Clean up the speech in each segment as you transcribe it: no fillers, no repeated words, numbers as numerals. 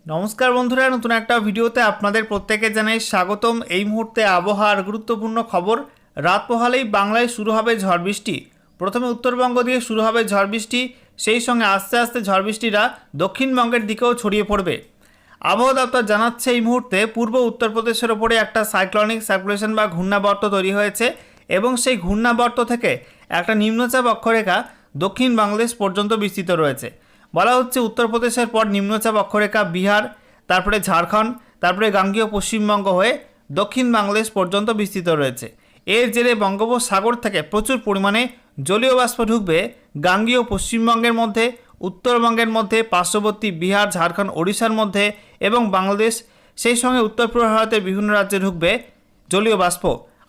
নমস্কার বন্ধুরা, নতুন একটা ভিডিওতে আপনাদের প্রত্যেকে জানাই স্বাগতম। এই মুহূর্তে আবহাওয়ার গুরুত্বপূর্ণ খবর। রাত পোহালেই বাংলায় শুরু হবে ঝড় বৃষ্টি। প্রথমে উত্তরবঙ্গ দিয়ে শুরু হবে ঝড় বৃষ্টি, সেই সঙ্গে আস্তে আস্তে ঝড় বৃষ্টিরা দক্ষিণবঙ্গের দিকেও ছড়িয়ে পড়বে। আবহাওয়া দপ্তর জানাচ্ছে এই মুহূর্তে পূর্ব উত্তরপ্রদেশের ওপরে একটা সাইক্লনিক সার্কুলেশন বা ঘূর্ণাবর্ত তৈরি হয়েছে এবং সেই ঘূর্ণাবর্ত থেকে একটা নিম্নচাপ অক্ষরেখা দক্ষিণ বাংলাদেশ পর্যন্ত বিস্তৃত রয়েছে। বলা হচ্ছে উত্তরপ্রদেশের পর নিম্নচাপ অক্ষরেখা বিহার, তারপরে ঝাড়খণ্ড, তারপরে গাঙ্গেয় পশ্চিমবঙ্গ হয়ে দক্ষিণ বাংলাদেশ পর্যন্ত বিস্তৃত রয়েছে। এর জেরে বঙ্গোপসাগর থেকে প্রচুর পরিমাণে জলীয় বাষ্প ঢুকবে গাঙ্গেয় পশ্চিমবঙ্গের মধ্যে, উত্তরবঙ্গের মধ্যে, পার্শ্ববর্তী বিহার, ঝাড়খণ্ড, ওড়িশার মধ্যে এবং বাংলাদেশ, সেই সঙ্গে উত্তর পূর্ব ভারতের বিভিন্ন রাজ্যে ঢুকবে জলীয় বাষ্প।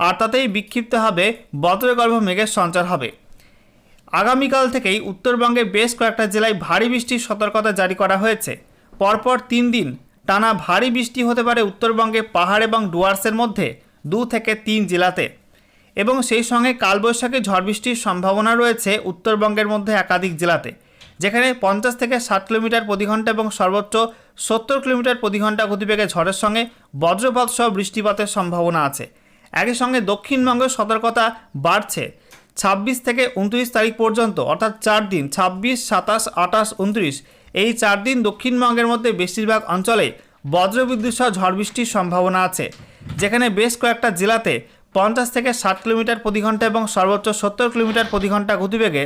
আর তাতেই বিক্ষিপ্ত হবে বজ্রগর্ভ মেঘের সঞ্চার হবে। আগামীকাল থেকেই উত্তরবঙ্গে বেশ কয়েকটা জেলায় ভারী বৃষ্টির সতর্কতা জারি করা হয়েছে। পরপর 3 দিন টানা ভারী বৃষ্টি হতে পারে উত্তরবঙ্গে পাহাড় এবং ডুয়ার্সের মধ্যে 2 থেকে 3 জেলাতে, এবং সেই সঙ্গে কালবৈশাখী ঝড় বৃষ্টির সম্ভাবনা রয়েছে উত্তরবঙ্গের মধ্যে একাধিক জেলাতে, যেখানে 50 থেকে 60 কিলোমিটার প্রতি ঘন্টা এবং সর্বোচ্চ 70 কিলোমিটার প্রতি ঘন্টা গতিবেগে ঝড়ের সঙ্গে বজ্রপাত সহ বৃষ্টিপাতের সম্ভাবনা আছে। একই সঙ্গে দক্ষিণবঙ্গের সতর্কতা বাড়ছে। 26 থেকে 29 তারিখ পর্যন্ত, অর্থাৎ 4 দিন, 26, 27, 28, 29, এই 4 দিন দক্ষিণবঙ্গের মধ্যে বেশিরভাগ অঞ্চলে বজ্রবিদ্যুৎ সহ ঝড় বৃষ্টির সম্ভাবনা আছে, যেখানে বেশ কয়েকটা জেলাতে 50 থেকে 60 কিলোমিটার প্রতি ঘন্টা এবং সর্বোচ্চ 70 কিলোমিটার প্রতি ঘন্টা গতিবেগে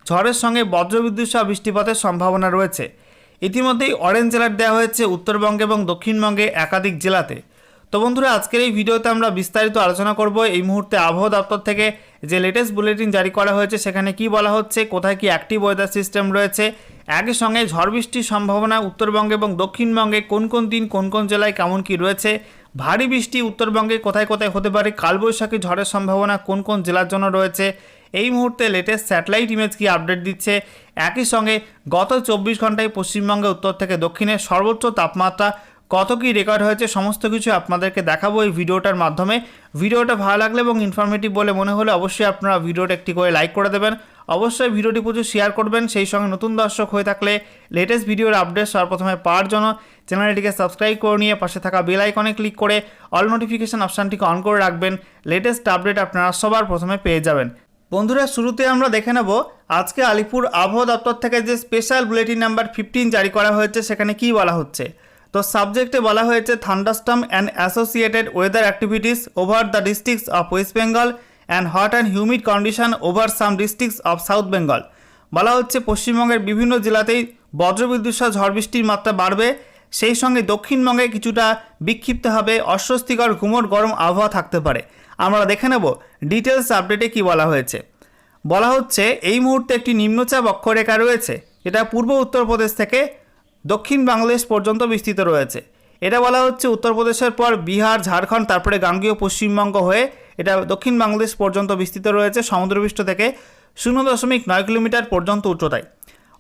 ঝড়ের সঙ্গে বজ্রবিদ্যুৎ সহ বৃষ্টিপাতের সম্ভাবনা রয়েছে। ইতিমধ্যেই অরেঞ্জ অ্যালার্ট দেওয়া হয়েছে উত্তরবঙ্গে এবং দক্ষিণবঙ্গে একাধিক জেলাতে। তো বন্ধুরা, আজকের এই ভিডিওতে আমরা বিস্তারিত আলোচনা করব এই মুহূর্তে আবহাওয়া দপ্তর থেকে যে লেটেস্ট বুলেটিন জারি করা হয়েছে সেখানে কি বলা হচ্ছে, কোথায় কি অ্যাক্টিভ ওয়েদার সিস্টেম রয়েছে, একই সঙ্গে ঝড় বৃষ্টির সম্ভাবনা উত্তরবঙ্গে এবং দক্ষিণবঙ্গে কোন কোন দিন কোন কোন জেলায় কেমন কি রয়েছে, ভারী বৃষ্টি উত্তরবঙ্গে কোথায় কোথায় হতে পারে, কালবৈশাখী ঝড়ের সম্ভাবনা কোন কোন জেলার জন্য রয়েছে, এই মুহূর্তে লেটেস্ট স্যাটেলাইট ইমেজ কি আপডেট দিচ্ছে, একই সঙ্গে গত 24 ঘন্টায় পশ্চিমবঙ্গে উত্তর থেকে দক্ষিণে সর্বোচ্চ তাপমাত্রা কত কী রেকর্ড হয়েছে, সমস্ত কিছু আপনাদেরকে দেখাবো এই ভিডিওটার মাধ্যমে। ভিডিওটা ভালো লাগলে এবং ইনফরমেটিভ বলে মনে হলে অবশ্যই আপনারা ভিডিওটা একটি করে লাইক করে দেবেন, অবশ্যই ভিডিওটি প্রচুর শেয়ার করবেন। সেই সঙ্গে নতুন দর্শক হয়ে থাকলে লেটেস্ট ভিডিওর আপডেট সর্বপ্রথমে পাওয়ার জন্য চ্যানেলটিকে সাবস্ক্রাইব করে নিয়ে পাশে থাকা বেল আইকনে ক্লিক করে অল নোটিফিকেশান অপশানটিকে অন করে রাখবেন। লেটেস্ট আপডেট আপনারা সবার প্রথমে পেয়ে যাবেন। বন্ধুরা, শুরুতে আমরা দেখে নেব আজকে আলিপুর আবহাওয়া দপ্তর থেকে যে স্পেশাল বুলেটিন নাম্বার 15 জারি করা হয়েছে সেখানে কি বলা হচ্ছে। তো সাবজেক্টে বলা হয়েছে thunderstorm and associated weather activities over the districts of West Bengal and hot and humid condition over some districts of south Bengal. বলা হচ্ছে পশ্চিমবঙ্গের বিভিন্ন জেলাতেই বজ্রবিদ্যুৎ সহ ঝড় বৃষ্টির মাত্রা বাড়বে, সেই সঙ্গে দক্ষিণবঙ্গে কিছুটা বিক্ষিপ্ত হবে, অস্বস্তিকর গুমোট গরম আবহাওয়া থাকতে পারে। আমরা দেখে নেব ডিটেলস আপডেটে কি বলা হয়েছে। বলা হচ্ছে এই মুহূর্তে একটি নিম্নচাপ অক্ষরেখা রয়েছে, এটা পূর্ব উত্তরপ্রদেশ থেকে দক্ষিণ বাংলাদেশ পর্যন্ত বিস্তৃত রয়েছে। এটা বলা হচ্ছে উত্তরপ্রদেশের পর বিহার, ঝাড়খণ্ড, তারপরে গাঙ্গেয় পশ্চিমবঙ্গ হয়ে এটা দক্ষিণ বাংলাদেশ পর্যন্ত বিস্তৃত রয়েছে সমুদ্রপৃষ্ঠ থেকে 0.9 কিলোমিটার পর্যন্ত উচ্চতায়।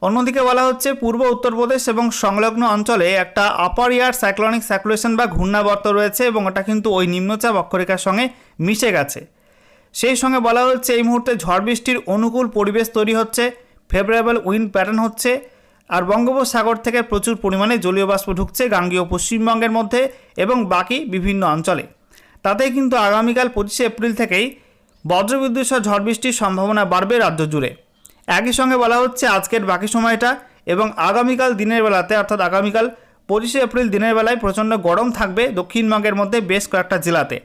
অন্যদিকে বলা হচ্ছে পূর্ব উত্তরপ্রদেশ এবং সংলগ্ন অঞ্চলে একটা আপার এয়ার সাইক্লনিক সার্কুলেশন বা ঘূর্ণাবর্ত রয়েছে এবং ওটা কিন্তু ওই নিম্নচাপ অক্ষরেখার সঙ্গে মিশে গেছে। সেই সঙ্গে বলা হচ্ছে এই মুহূর্তে ঝড় বৃষ্টির অনুকূল পরিবেশ তৈরি হচ্ছে, ফেভারেবল উইন্ড প্যাটার্ন হচ্ছে, আর বঙ্গোপসাগর থেকে প্রচুর পরিমাণে জলীয় বাষ্প ঢুকছে গাঙ্গেয় পশ্চিমবঙ্গের মধ্যে এবং বাকি বিভিন্ন অঞ্চলে। তাতে কিন্তু আগামীকাল 25 এপ্রিল থেকেই বজ্রবিদ্যুৎ সহ ঝড় বৃষ্টির সম্ভাবনা বাড়বে রাজ্য জুড়ে। একই সঙ্গে বলা হচ্ছে আজকের বাকি সময়টা এবং আগামীকাল দিনের বেলাতে, অর্থাৎ আগামীকাল 25 এপ্রিল দিনের বেলায় প্রচণ্ড গরম থাকবে দক্ষিণবঙ্গের মধ্যে বেশ কয়েকটা জেলাতে।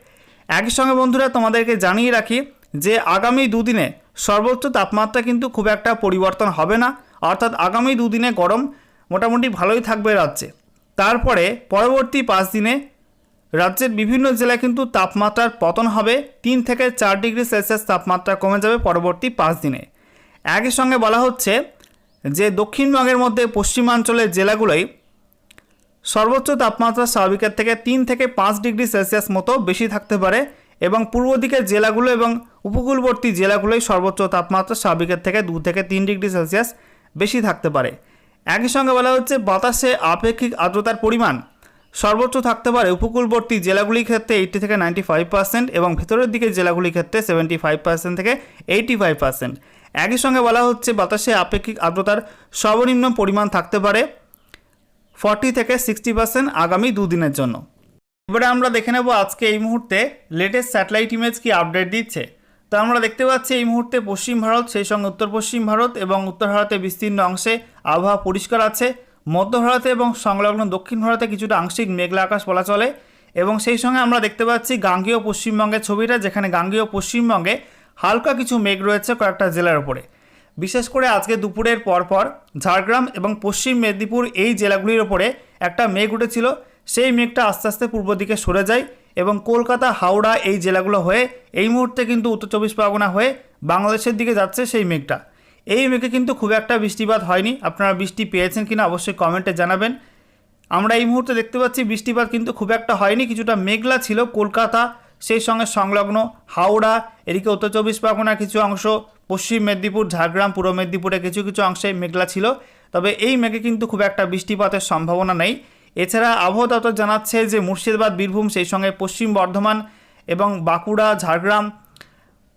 একই সঙ্গে বন্ধুরা তোমাদেরকে জানিয়ে রাখি যে আগামী দুদিনে সর্বোচ্চ তাপমাত্রা কিন্তু খুব একটা পরিবর্তন হবে না, অর্থাৎ আগামী দুদিনে গরম মোটামুটি ভালোই থাকবে রাজ্যে। তারপরে পরবর্তী 5 দিনে রাজ্যের বিভিন্ন জেলায় কিন্তু তাপমাত্রার পতন হবে, 3 থেকে 4 ডিগ্রি সেলসিয়াস তাপমাত্রা কমে যাবে পরবর্তী 5 দিনে। একই সঙ্গে বলা হচ্ছে যে দক্ষিণবঙ্গের মধ্যে পশ্চিমাঞ্চলের জেলাগুলোই সর্বোচ্চ তাপমাত্রা স্বাভাবিকের থেকে 3 থেকে 5 ডিগ্রি সেলসিয়াস মতো বেশি থাকতে পারে এবং পূর্ব দিকের জেলাগুলো এবং উপকূলবর্তী জেলাগুলোই সর্বোচ্চ তাপমাত্রা স্বাভাবিকের থেকে 2 থেকে 3 ডিগ্রি সেলসিয়াস বেশি থাকতে পারে। একই সঙ্গে বলা হচ্ছে বাতাসে আপেক্ষিক আর্দ্রতার পরিমাণ সর্বোচ্চ থাকতে পারে উপকূলবর্তী জেলাগুলির ক্ষেত্রে 80 থেকে 95% এবং ভেতরের দিকের জেলাগুলির ক্ষেত্রে 75% থেকে 85%। একই সঙ্গে বলা হচ্ছে বাতাসে আপেক্ষিক আর্দ্রতার সর্বনিম্ন পরিমাণ থাকতে পারে 40 থেকে 60% আগামী দুদিনের জন্য। এবারে আমরা দেখে নেব আজকে এই মুহূর্তে লেটেস্ট স্যাটেলাইট ইমেজ কি আপডেট দিচ্ছে। তো আমরা দেখতে পাচ্ছি এই মুহূর্তে পশ্চিম ভারত, সেই সঙ্গে উত্তর পশ্চিম ভারত এবং উত্তর ভারতে বিস্তীর্ণ অংশে আবহাওয়া পরিষ্কার আছে। মধ্য ভারতে এবং সংলগ্ন দক্ষিণ ভারতে কিছুটা আংশিক মেঘলা আকাশ বলা চলে। এবং সেই সঙ্গে আমরা দেখতে পাচ্ছি গাঙ্গেয় পশ্চিমবঙ্গের ছবিটা, যেখানে গাঙ্গেয় পশ্চিমবঙ্গে হালকা কিছু মেঘ রয়েছে কয়েকটা জেলার উপরে। বিশেষ করে আজকে দুপুরের পরপর ঝাড়গ্রাম এবং পশ্চিম মেদিনীপুর এই জেলাগুলির ওপরে একটা মেঘ উঠেছিল। সেই মেঘটা আস্তে আস্তে পূর্ব দিকে সরে যায় এবং কলকাতা, হাওড়া এই জেলাগুলো হয়ে এই মুহূর্তে কিন্তু উত্তর চব্বিশ পরগনা হয়ে বাংলাদেশের দিকে যাচ্ছে সেই মেঘটা। এই মেঘে কিন্তু খুব একটা বৃষ্টিপাত হয়নি। আপনারা বৃষ্টি পেয়েছেন কিনা অবশ্যই কমেন্টে জানাবেন। আমরা এই মুহূর্তে দেখতে পাচ্ছি বৃষ্টিপাত কিন্তু খুব একটা হয়নি, কিছুটা মেঘলা ছিল কলকাতা, সেই সঙ্গে সংলগ্ন হাওড়া, এদিকে উত্তর চব্বিশ পরগনার কিছু অংশ, পশ্চিম মেদিনীপুর, ঝাড়গ্রাম, পূর্ব মেদিনীপুরে কিছু কিছু অংশে মেঘলা ছিল। তবে এই মেঘে কিন্তু খুব একটা বৃষ্টিপাতের সম্ভাবনা নেই। এছাড়া আবহাওয়া দপ্তর জানাচ্ছে যে মুর্শিদাবাদ, বীরভূম, সেই সঙ্গে পশ্চিম বর্ধমান এবং বাঁকুড়া, ঝাড়গ্রাম,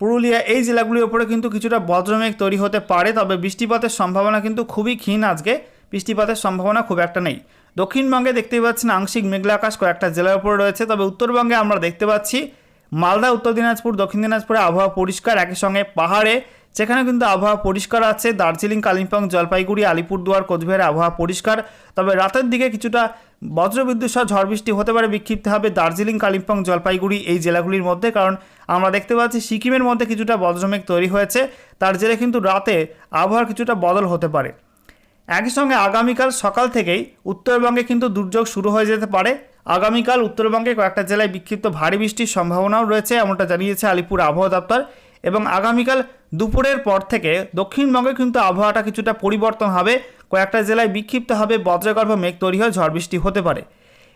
পুরুলিয়া এই জেলাগুলির উপরে কিন্তু কিছুটা বজ্রমেঘ তৈরি হতে পারে। তবে বৃষ্টিপাতের সম্ভাবনা কিন্তু খুবই ক্ষীণ, আজকে বৃষ্টিপাতের সম্ভাবনা খুব একটা নেই। দক্ষিণবঙ্গে দেখতেই পাচ্ছেন আংশিক মেঘলা আকাশ কয়েকটা জেলার উপরে রয়েছে। তবে উত্তরবঙ্গে আমরা দেখতে পাচ্ছি মালদা, উত্তর দিনাজপুর, দক্ষিণ দিনাজপুরে আবহাওয়া পরিষ্কার, একই সঙ্গে পাহাড়ে সেখানে কিন্তু আবহাওয়া পরিষ্কার আছে। দার্জিলিং, কালিম্পং, জলপাইগুড়ি, আলিপুরদুয়ার, কোচবিহারে আবহাওয়া পরিষ্কার। তবে রাতের দিকে কিছুটা বজ্রবিদ্যুৎ সহ ঝড় বৃষ্টি হতে পারে বিক্ষিপ্তভাবে দার্জিলিং, কালিম্পং, জলপাইগুড়ি এই জেলাগুলির মধ্যে। কারণ আমরা দেখতে পাচ্ছি সিকিমের মধ্যে কিছুটা বজ্রমেঘ তৈরি হয়েছে, তার জেরে কিন্তু রাতে আবহাওয়ার কিছুটা বদল হতে পারে। একই সঙ্গে আগামীকাল সকাল থেকেই উত্তরবঙ্গে কিন্তু দুর্যোগ শুরু হয়ে যেতে পারে। আগামীকাল উত্তরবঙ্গে কয়েকটা জেলায় বিক্ষিপ্ত ভারী বৃষ্টির সম্ভাবনাও রয়েছে, এমনটা জানিয়েছে আলিপুর আবহাওয়া দপ্তর। এবং আগামীকাল দুপুরের পর থেকে দক্ষিণবঙ্গে কিন্তু আবহাওয়াটা কিছুটা পরিবর্তন হবে, কয়েকটা জেলায় বিক্ষিপ্তভাবে বজ্রগর্ভ মেঘ তৈরি হয়ে ঝড় বৃষ্টি হতে পারে।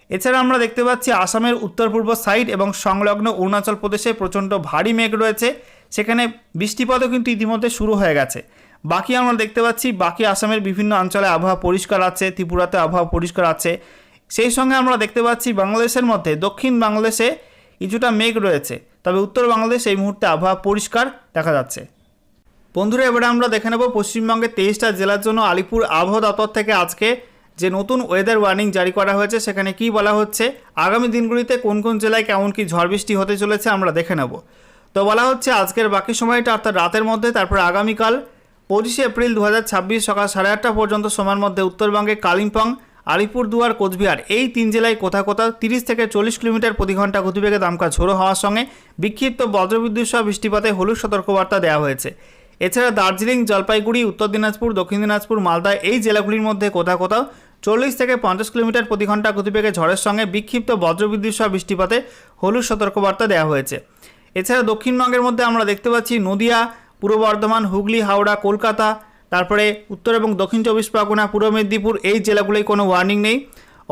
এছাড়া আমরা দেখতে পাচ্ছি আসামের উত্তর পূর্ব সাইড এবং সংলগ্ন অরুণাচল প্রদেশে প্রচণ্ড ভারী মেঘ রয়েছে, সেখানে বৃষ্টিপাতও কিন্তু ইতিমধ্যে শুরু হয়ে গেছে। বাকি আমরা দেখতে পাচ্ছি বাকি আসামের বিভিন্ন অঞ্চলে আবহাওয়া পরিষ্কার আছে, ত্রিপুরাতে আবহাওয়া পরিষ্কার আছে। সেই সঙ্গে আমরা দেখতে পাচ্ছি বাংলাদেশের মধ্যে দক্ষিণ বাংলাদেশে কিছুটা মেঘ রয়েছে, তবে উত্তর বাংলাদেশ এই মুহূর্তে আবহাওয়া পরিষ্কার দেখা যাচ্ছে। বন্ধুরা, এবারে আমরা দেখে নেব পশ্চিমবঙ্গের 23টা জেলার জন্য আলিপুর আবহাওয়া দপ্তর থেকে আজকে যে নতুন ওয়েদার ওয়ার্নিং জারি করা হয়েছে, সেখানে কি বলা হচ্ছে, আগামী দিনগুলিতে কোন কোন জেলায় কেমন কি ঝড় বৃষ্টি হতে চলেছে আমরা দেখে নেব। তো বলা হচ্ছে আজকের বাকি সময়টা অর্থাৎ রাতের মধ্যে, তারপর আগামীকাল 25 এপ্রিল 2026 সকাল 8:30 পর্যন্ত সময়ের মধ্যে উত্তরবঙ্গে কালিম্পং, আলিপুরদুয়ার, কোচবিহার এই 3 জেলায় কোথাও কোথাও 30 থেকে 40 কিলোমিটার প্রতি ঘন্টা গতিবেগে দমকা ঝোড়ো হওয়ার সঙ্গে বিক্ষিপ্ত বজ্রবিদ্যুৎ সহ বৃষ্টিপাতে হলুদ সতর্কবার্তা দেওয়া হয়েছে। এছাড়া দার্জিলিং, জলপাইগুড়ি, উত্তর দিনাজপুর, দক্ষিণ দিনাজপুর, মালদা এই জেলাগুলির মধ্যে কোথাও কোথাও 40 থেকে 50 কিলোমিটার প্রতি ঘন্টা গতিবেগে ঝড়ের সঙ্গে বিক্ষিপ্ত বজ্রবিদ্যুৎ সহ বৃষ্টিপাতে হলুদ সতর্কবার্তা দেওয়া হয়েছে। এছাড়া দক্ষিণবঙ্গের মধ্যে আমরা দেখতে পাচ্ছি নদিয়া, পূর্ব বর্ধমান, হুগলি, হাওড়া, কলকাতা, তারপরে উত্তর এবং দক্ষিণ চব্বিশ পরগনা, পূর্ব মেদিনীপুর এই জেলাগুলোয় কোনো ওয়ার্নিং নেই।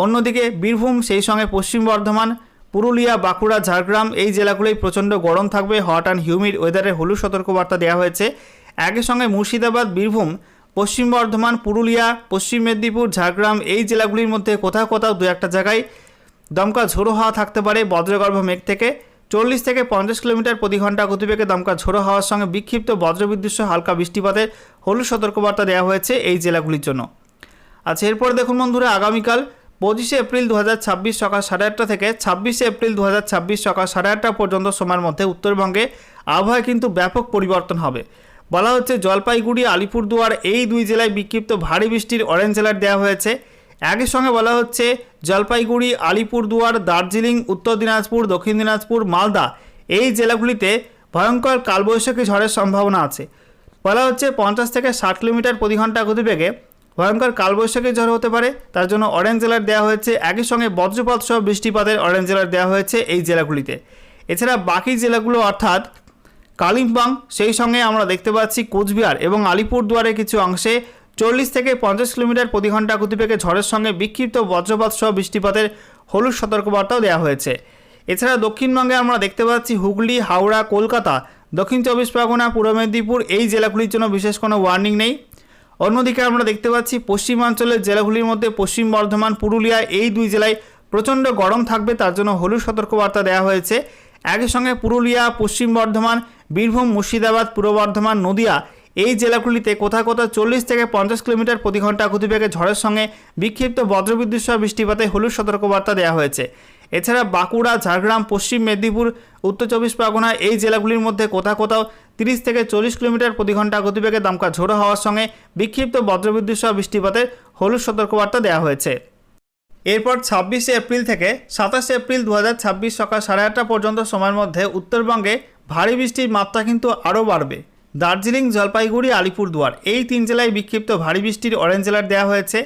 অন্যদিকে বীরভূম, সেই সঙ্গে পশ্চিম বর্ধমান, পুরুলিয়া, বাঁকুড়া, ঝাড়গ্রাম এই জেলাগুলোই প্রচণ্ড গরম থাকবে, হট অ্যান্ড হিউমিড ওয়েদারের হলুদ সতর্কবার্তা দেওয়া হয়েছে। একই সঙ্গে মুর্শিদাবাদ, বীরভূম, পশ্চিম বর্ধমান, পুরুলিয়া, পশ্চিম মেদিনীপুর, ঝাড়গ্রাম এই জেলাগুলির মধ্যে কোথাও কোথাও দু একটা জায়গায় দমকা ঝোড়ো হাওয়া থাকতে পারে বজ্রগর্ভ মেঘ থেকে। 40 থেকে 50 কিলোমিটার প্রতি ঘন্টা গতিবেগে দমকা ঝোড়ো হওয়ার সঙ্গে বিক্ষিপ্ত বজ্রবিদ্যুৎ সহ হালকা বৃষ্টিপাতের হলুদ সতর্কবার্তা দেওয়া হয়েছে এই জেলাগুলির জন্য। আচ্ছা, এরপর দেখুন বন্ধুরা, আগামীকাল 25 এপ্রিল 2026 সকাল 8:30 থেকে 26 এপ্রিল 2026 সকাল 8:30 পর্যন্ত সময়ের মধ্যে উত্তরবঙ্গে আবহাওয়ায় কিন্তু ব্যাপক পরিবর্তন হবে। বলা হচ্ছে জলপাইগুড়ি, আলিপুরদুয়ার এই 2 জেলায় বিক্ষিপ্ত ভারী বৃষ্টির অরেঞ্জ অ্যালার্ট দেওয়া হয়েছে। একই সঙ্গে বলা হচ্ছে জলপাইগুড়ি, আলিপুরদুয়ার, দার্জিলিং, উত্তর দিনাজপুর, দক্ষিণ দিনাজপুর, মালদা এই জেলাগুলিতে ভয়ঙ্কর কালবৈশাখী ঝড়ের সম্ভাবনা আছে। বলা হচ্ছে 50 থেকে 60 কিলোমিটার প্রতি ঘন্টা গতিবেগে ভয়ঙ্কর কালবৈশাখী ঝড় হতে পারে, তার জন্য অরেঞ্জ অ্যালার্ট দেওয়া হয়েছে। একই সঙ্গে বজ্রপাত সহ বৃষ্টিপাতের অরেঞ্জ অ্যালার্ট দেওয়া হয়েছে এই জেলাগুলিতে। এছাড়া বাকি জেলাগুলো অর্থাৎ কালিম্পং, সেই সঙ্গে আমরা দেখতে পাচ্ছি কোচবিহার এবং আলিপুরদুয়ারের কিছু অংশে 40 থেকে 50 কিলোমিটার প্রতি ঘন্টা গতিবেগে ঝড়ের সঙ্গে বিক্ষিপ্ত বজ্রপাত সহ বৃষ্টিপাতের হলুদ সতর্কবার্তাও দেওয়া হয়েছে। এছাড়া দক্ষিণবঙ্গে আমরা দেখতে পাচ্ছি হুগলি, হাওড়া, কলকাতা, দক্ষিণ চব্বিশ পরগনা, পূর্ব মেদিনীপুর এই জেলাগুলির জন্য বিশেষ কোনো ওয়ার্নিং নেই। অন্যদিকে আমরা দেখতে পাচ্ছি পশ্চিমাঞ্চলের জেলাগুলির মধ্যে পশ্চিম বর্ধমান, পুরুলিয়া এই 2 জেলায় প্রচণ্ড গরম থাকবে, তার জন্য হলুদ সতর্কবার্তা দেওয়া হয়েছে। একই সঙ্গে পুরুলিয়া, পশ্চিম বর্ধমান, বীরভূম, মুর্শিদাবাদ, পূর্ব বর্ধমান, নদিয়া এই জেলাগুলিতে কোথাও কোথাও 40 থেকে 50 কিলোমিটার প্রতি ঘন্টা গতিবেগে ঝড়ের সঙ্গে বিক্ষিপ্ত বজ্রবিদ্যুৎ সহ বৃষ্টিপাতে হলুদ সতর্কবার্তা দেওয়া হয়েছে। এছাড়া বাঁকুড়া, ঝাড়গ্রাম, পশ্চিম মেদিনীপুর, উত্তর চব্বিশ পরগনা এই জেলাগুলির মধ্যে কোথাও কোথাও 30 থেকে 40 কিলোমিটার প্রতি ঘন্টা গতিবেগে দমকা ঝোড়ো হওয়ার সঙ্গে বিক্ষিপ্ত বজ্রবিদ্যুৎ সহ বৃষ্টিপাতের হলুদ সতর্কবার্তা দেওয়া হয়েছে। এরপর 26শে এপ্রিল থেকে 27শে এপ্রিল 2026 সকাল 8:30 পর্যন্ত সময়ের মধ্যে উত্তরবঙ্গে ভারী বৃষ্টির মাত্রা কিন্তু আরও বাড়বে। দার্জিলিং, জলপাইগুড়ি, আলিপুরদুয়ার এই 3 জেলায় বিক্ষিপ্ত ভারী বৃষ্টির অরেঞ্জ অ্যালার্ট দেওয়া হয়েছে।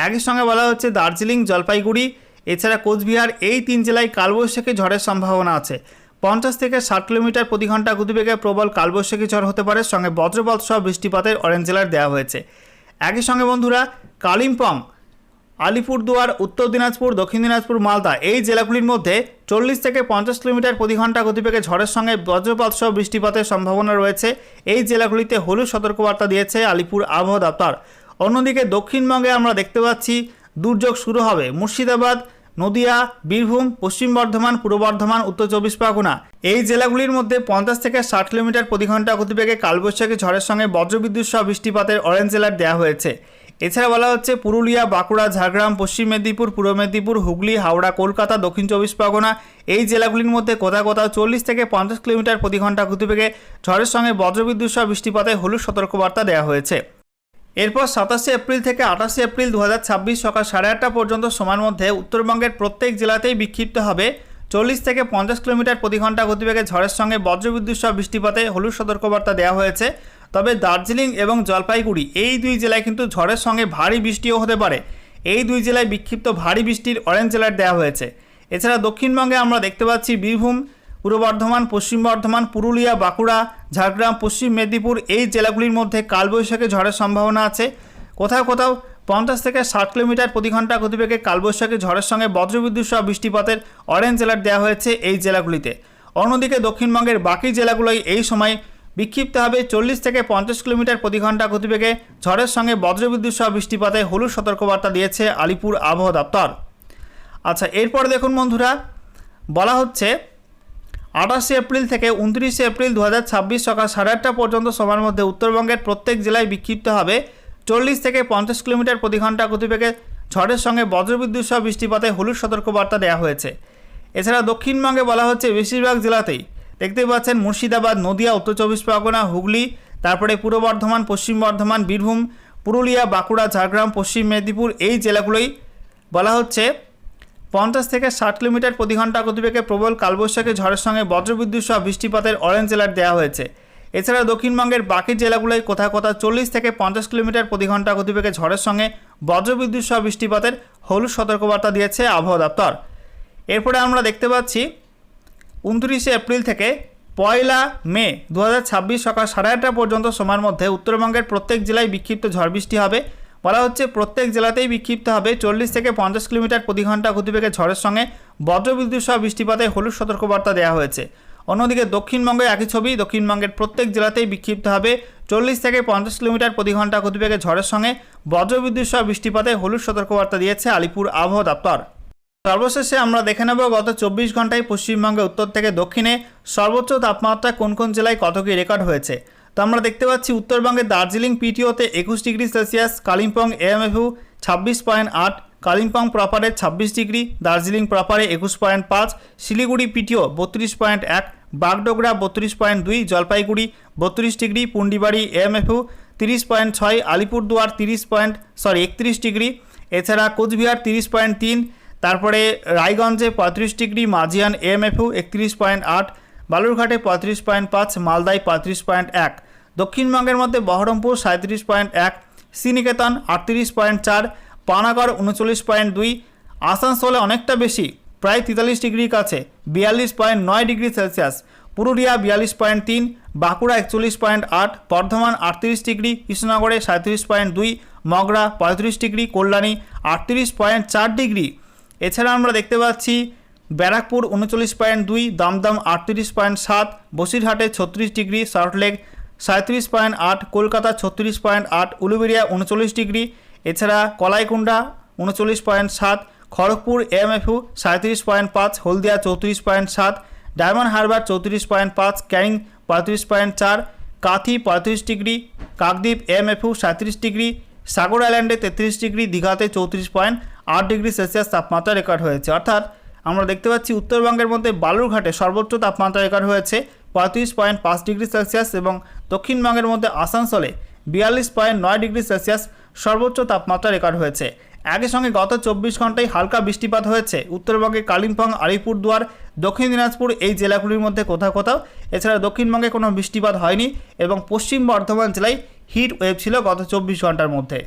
একই সঙ্গে বলা হচ্ছে দার্জিলিং, জলপাইগুড়ি এছাড়া কোচবিহার এই 3 জেলায় কালবৈশাখী ঝড়ের সম্ভাবনা আছে। 50 থেকে 60 কিলোমিটার প্রতি ঘন্টা গতিবেগে প্রবল কালবৈশাখী ঝড় হতে পারে, সঙ্গে বজ্রপাত সহ বৃষ্টিপাতের অরেঞ্জ অ্যালার্ট দেওয়া হয়েছে। একই সঙ্গে বন্ধুরা কালিম্পং, আলিপুরদুয়ার, উত্তর দিনাজপুর, দক্ষিণ দিনাজপুর, মালদা এই জেলাগুলির মধ্যে 40 থেকে 50 কিলোমিটার প্রতি ঘন্টা গতিবেগে ঝড়ের সঙ্গে বজ্রপাত সহ বৃষ্টিপাতের সম্ভাবনা রয়েছে। এই জেলাগুলিতে হলুদ সতর্কবার্তা দিয়েছে আলিপুর আবহাওয়া দপ্তর। অন্যদিকে দক্ষিণবঙ্গে আমরা দেখতে পাচ্ছি দুর্যোগ শুরু হবে মুর্শিদাবাদ, নদিয়া, বীরভূম, পশ্চিম বর্ধমান, পূর্ব বর্ধমান, উত্তর চব্বিশ পরগনা এই জেলাগুলির মধ্যে 50 থেকে 60 কিলোমিটার প্রতি ঘন্টা গতিবেগে কালবৈশাখী ঝড়ের সঙ্গে বজ্রবিদ্যুৎ সহ বৃষ্টিপাতের অরেঞ্জ অ্যালার্ট দেওয়া হয়েছে। এছাড়া বলা হচ্ছে পুরুলিয়া, বাঁকুড়া, ঝাড়গ্রাম, পশ্চিম মেদিনীপুর, পূর্ব মেদিনীপুর, হুগলি, হাওড়া, কলকাতা, দক্ষিণ চব্বিশ পরগনা এই জেলাগুলির মধ্যে কোথাও কোথাও 40 থেকে 50 কিলোমিটার প্রতি ঘন্টা গতিবেগে ঝড়ের সঙ্গে বজ্রবিদ্যুৎ সহ বৃষ্টিপাতে হলুদ সতর্কবার্তা দেওয়া হয়েছে। এরপর 27শে এপ্রিল থেকে 28শে এপ্রিল 2026 সকাল 8:30 পর্যন্ত সময়ের মধ্যে উত্তরবঙ্গের প্রত্যেক জেলাতেই বিক্ষিপ্ত হবে 40 থেকে 50 কিলোমিটার প্রতি ঘন্টা গতিবেগে ঝড়ের সঙ্গে বজ্রবিদ্যুৎ সহ বৃষ্টিপাতে হলুদ সতর্কবার্তা দেওয়া হয়েছে। তবে দার্জিলিং এবং জলপাইগুড়ি এই 2 জেলায় কিন্তু ঝড়ের সঙ্গে ভারী বৃষ্টিও হতে পারে। এই 2 জেলায় বিক্ষিপ্ত ভারী বৃষ্টির অরেঞ্জ অ্যালার্ট দেওয়া হয়েছে। এছাড়া দক্ষিণবঙ্গে আমরা দেখতে পাচ্ছি বীরভূম, পূর্ব বর্ধমান, পশ্চিম বর্ধমান, পুরুলিয়া, বাঁকুড়া, ঝাড়গ্রাম, পশ্চিম মেদিনীপুর এই জেলাগুলির মধ্যে কালবৈশাখী ঝড়ের সম্ভাবনা আছে। কোথাও কোথাও 50 থেকে 60 কিলোমিটার প্রতি ঘন্টা গতিবেগে কালবৈশাখী ঝড়ের সঙ্গে বজ্রবিদ্যুৎ সহ বৃষ্টিপাতের অরেঞ্জ অ্যালার্ট দেওয়া হয়েছে এই জেলাগুলিতে। অন্যদিকে দক্ষিণবঙ্গের বাকি জেলাগুলোই এই সময় বিক্ষিপ্ত হবে 40 থেকে 50 কিলোমিটার প্রতি ঘন্টা গতিবেগে ঝড়ের সঙ্গে বজ্রবিদ্যুৎ সহ বৃষ্টিপাতে হলুদ সতর্কবার্তা দিয়েছে আলিপুর আবহাওয়া দপ্তর। আচ্ছা, এরপর দেখুন বন্ধুরা বলা হচ্ছে 28শে এপ্রিল থেকে 29শে এপ্রিল 2026 সকাল 8:30 পর্যন্ত সময়ের মধ্যে উত্তরবঙ্গের প্রত্যেক জেলায় বিক্ষিপ্ত হবে 40 থেকে 50 কিলোমিটার প্রতি ঘন্টা গতিবেগে ঝড়ের সঙ্গে বজ্রবিদ্যুৎ সহ বৃষ্টিপাতে হলুদ সতর্কবার্তা দেওয়া হয়েছে। এছাড়া দক্ষিণবঙ্গে বলা হচ্ছে বেশিরভাগ জেলাতেই দেখতে পাচ্ছেন মুর্শিদাবাদ, নদিয়া, উত্তর চব্বিশ পরগনা, হুগলি, তারপরে পূর্ব বর্ধমান, পশ্চিম বর্ধমান, বীরভূম, পুরুলিয়া, বাঁকুড়া, ঝাড়গ্রাম, পশ্চিম মেদিনীপুর এই জেলাগুলোই বলা হচ্ছে 50 থেকে 60 কিলোমিটার প্রতি ঘন্টা গতিবেগে প্রবল কালবৈশাখী ঝড়ের সঙ্গে বজ্রবিদ্যুৎ সহ বৃষ্টিপাতের অরেঞ্জ অ্যালার্ট দেওয়া হয়েছে। এছাড়া দক্ষিণবঙ্গের বাকি জেলাগুলোয় কোথাও কোথাও 40 থেকে 50 কিলোমিটার প্রতি ঘন্টা গতিবেগে ঝড়ের সঙ্গে বজ্রবিদ্যুৎ সহ বৃষ্টিপাতের হলুদ সতর্কবার্তা দিয়েছে আবহাওয়া দপ্তর। এরপরে আমরা দেখতে পাচ্ছি 29শে এপ্রিল থেকে 1 মে 2026 সকাল 8:30 পর্যন্ত সময়ের মধ্যে উত্তরবঙ্গের প্রত্যেক জেলায় বিক্ষিপ্ত ঝড় বৃষ্টি হবে। বলা হচ্ছে প্রত্যেক জেলাতেই বিক্ষিপ্ত হবে 40 থেকে 50 কিলোমিটার প্রতি ঘন্টা গতিবেগে ঝড়ের সঙ্গে বজ্রবিদ্যুৎ সহ বৃষ্টিপাতে হলুদ সতর্কবার্তা দেওয়া হয়েছে। অন্যদিকে দক্ষিণবঙ্গে একই ছবি, দক্ষিণবঙ্গের প্রত্যেক জেলাতেই বিক্ষিপ্ত হবে 40 থেকে 50 কিলোমিটার প্রতি ঘন্টা গতিবেগে ঝড়ের সঙ্গে বজ্রবিদ্যুৎ সহ বৃষ্টিপাতে হলুদ সতর্কবার্তা দিয়েছে আলিপুর আবহাওয়া দপ্তর। সর্বশেষে আমরা দেখে নেব গত 24 ঘন্টায় পশ্চিমবঙ্গে উত্তর থেকে দক্ষিণে সর্বোচ্চ তাপমাত্রা কোন কোন জেলায় কত কী রেকর্ড হয়েছে। তো আমরা দেখতে পাচ্ছি উত্তরবঙ্গে দার্জিলিং পিটিওতে 21 degree Celsius, Kalimpong AMFU 26.8, Kalimpong প্রপারে 26 ডিগ্রি, দার্জিলিং প্রপারে 21.5, Siliguri PTO 32.1, Bagdogra 32.2, Jalpaiguri 32 degree, Pundibari AMFU 30.6, Alipurduar 31 degree, এছাড়া কোচবিহার 30.3, তারপরে রায়গঞ্জে 35 ডিগ্রি, মাঝিয়ান এএমএফইউ 31.8, বালুরঘাটে 35.5, মালদায় 35.1, দক্ষিণবঙ্গের মধ্যে বহরমপুর 37.1, শ্রীনিকেতন 38.4, পানাগড় 39.2, আসানসোলে অনেকটা বেশি প্রায় 43 ডিগ্রির কাছে 42.9 degree Celsius, Purulia 42.3, Bankura 41.8, Bardhaman 38 degree, কৃষ্ণনগরে 37.2, মগরা 35 ডিগ্রি, কল্যাণী 38.4 ডিগ্রি। এছাড়া আমরা দেখতে পাচ্ছি ব্যারাকপুর 39.2, দমদম 38.7, বসিরহাটে 36 degree, Salt Lake 37.8, Kolkata 36.8, Uluberia 39 degree, এছাড়া Kalaikunda 39.7, Kharagpur AMFU 37.5, Haldia 34.7, Diamond Harbour 34.5, Canning 35.4, Kanthi 35 degree, Kakdwip MFU 37 degree, Sagar আইল্যান্ডে 33 ডিগ্রি, দীঘাতে 34.8 ডিগ্রি সেলসিয়াস তাপমাত্রা রেকর্ড হয়েছে। অর্থাৎ আমরা দেখতে পাচ্ছি উত্তরবঙ্গের মধ্যে বালুরঘাটে সর্বোচ্চ তাপমাত্রা রেকর্ড হয়েছে 35.5 ডিগ্রি সেলসিয়াস এবং দক্ষিণবঙ্গের মধ্যে আসানসোলে 42.9 ডিগ্রি সেলসিয়াস সর্বোচ্চ তাপমাত্রা রেকর্ড হয়েছে। একই সঙ্গে গত 24 ঘন্টায় হালকা বৃষ্টিপাত হয়েছে উত্তরবঙ্গে কালিম্পং, আলিপুরদুয়ার, দক্ষিণ দিনাজপুর এই জেলাগুলির মধ্যে কোথাও কোথাও। এছাড়া দক্ষিণবঙ্গে কোনো বৃষ্টিপাত হয়নি এবং পশ্চিম বর্ধমান জেলায় হিট ওয়েভ ছিল গত 24 ঘন্টার মধ্যে।